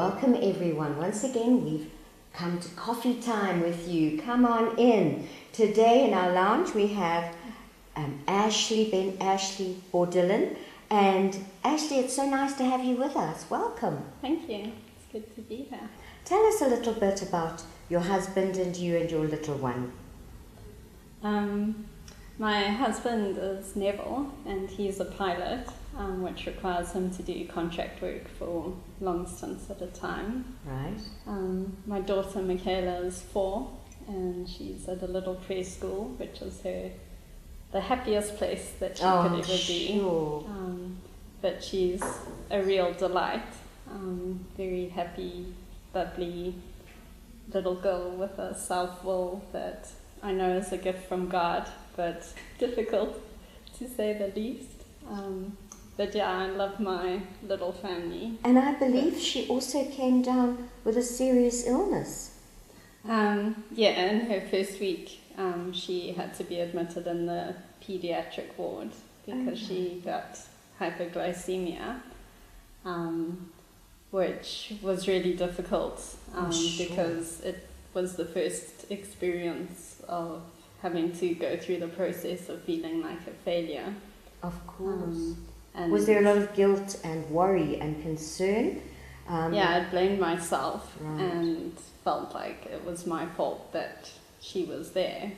welcome everyone. Once again, we've come to coffee time with you. Come on in. Today in our lounge we have Ashley Bordillon. And Ashley, it's so nice to have you with us. Welcome. Thank you. It's good to be here. Tell us a little bit about your husband and you and your little one. My husband is Neville, and he's a pilot, which requires him to do contract work for long stints at a time. Right. My daughter Michaela is 4, and she's at a little preschool, which is the happiest place that she could ever be. Sure. But she's a real delight. Very happy, bubbly little girl with a self-will that I know is a gift from God, but difficult to say the least. But yeah, I love my little family. And I believe she also came down with a serious illness. Yeah, in her first week, she had to be admitted in the pediatric ward because she got hypoglycemia, which was really difficult because it was the first experience of having to go through the process of feeling like a failure. Of course. And was there a lot of guilt and worry and concern? Yeah, I blamed myself Right. and felt like it was my fault that she was there,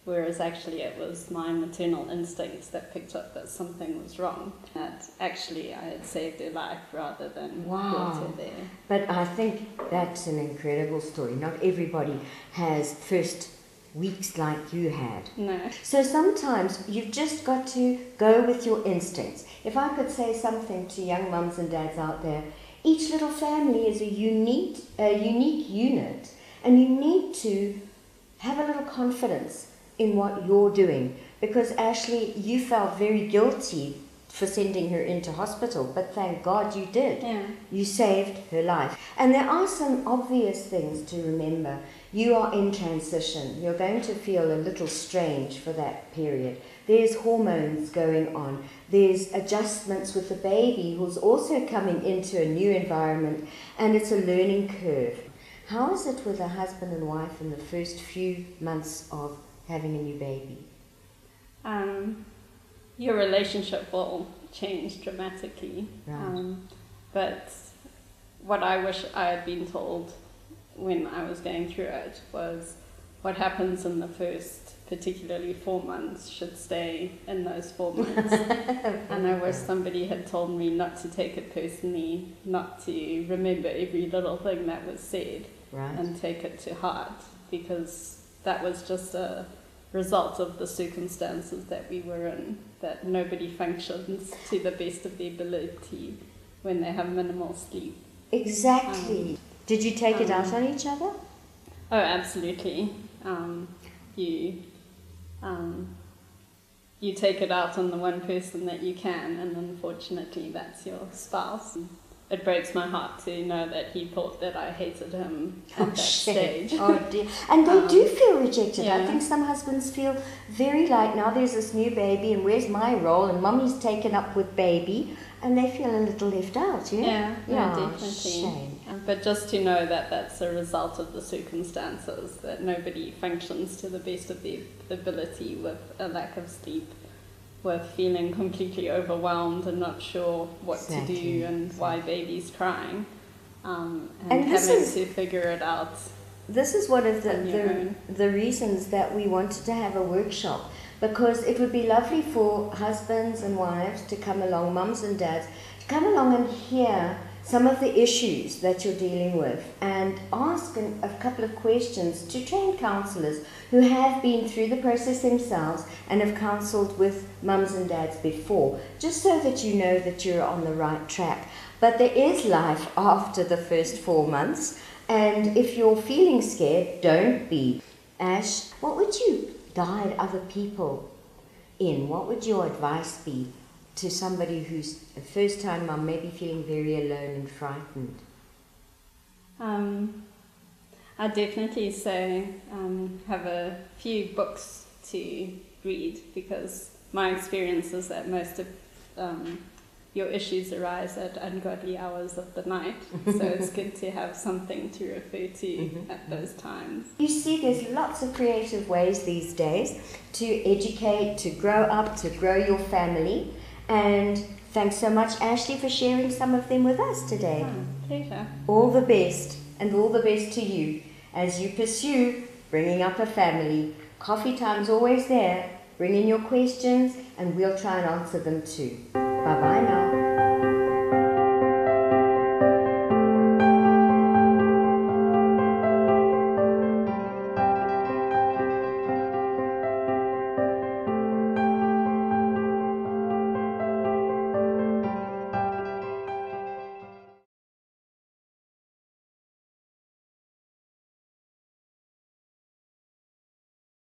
whereas actually it was my maternal instincts that picked up that something was wrong, that actually I had saved her life rather than brought her there. But I think that's an incredible story. Not everybody has first weeks like you had. No. So sometimes you've just got to go with your instincts. If I could say something to young mums and dads out there, each little family is a unique unit, and you need to have a little confidence in what you're doing, because Ashley, you felt very guilty for sending her into hospital, but thank God you did. Yeah. You saved her life. And there are some obvious things to remember. You are in transition. You're going to feel a little strange for that period. There's hormones going on. There's adjustments with the baby who's also coming into a new environment, and it's a learning curve. How is it with a husband and wife in the first few months of having a new baby? Your relationship will change dramatically. Right. But what I wish I had been told when I was going through it was what happens in the first, particularly 4 months, should stay in those 4 months. And I wish somebody had told me not to take it personally, not to remember every little thing that was said, Right. and take it to heart, because that was just a result of the circumstances that we were in, that nobody functions to the best of their ability when they have minimal sleep. Exactly. Did you take it out on each other? Oh, absolutely. You take it out on the one person that you can, and unfortunately that's your spouse. It breaks my heart to know that he thought that I hated him at that stage. Oh dear. And they do feel rejected. Yeah. I think some husbands feel very like, now there's this new baby and where's my role, and mummy's taken up with baby, and they feel a little left out, Yeah, yeah, definitely. shame. But just to know that that's a result of the circumstances, that nobody functions to the best of their ability with a lack of sleep, with feeling completely overwhelmed and not sure what to do and why baby's crying, and having to figure it out. This is one of On your own. the reasons that we wanted to have a workshop, because it would be lovely for husbands and wives to come along, mums and dads, to come along and hear some of the issues that you're dealing with, and ask a couple of questions to trained counsellors who have been through the process themselves and have counselled with mums and dads before, just so that you know that you're on the right track. But there is life after the first 4 months, and if you're feeling scared, don't be. Ash, what would you guide other people in? What would your advice be to somebody who's a first-time mum, maybe feeling very alone and frightened? I'd definitely say have a few books to read, because my experience is that most of your issues arise at ungodly hours of the night. So it's good to have something to refer to at those times. You see, there's lots of creative ways these days to educate, to grow up, to grow your family. And thanks so much, Ashley, for sharing some of them with us today. Pleasure. All the best, and all the best to you as you pursue bringing up a family. Coffee Time's always there. Bring in your questions, and we'll try and answer them too. Bye-bye now.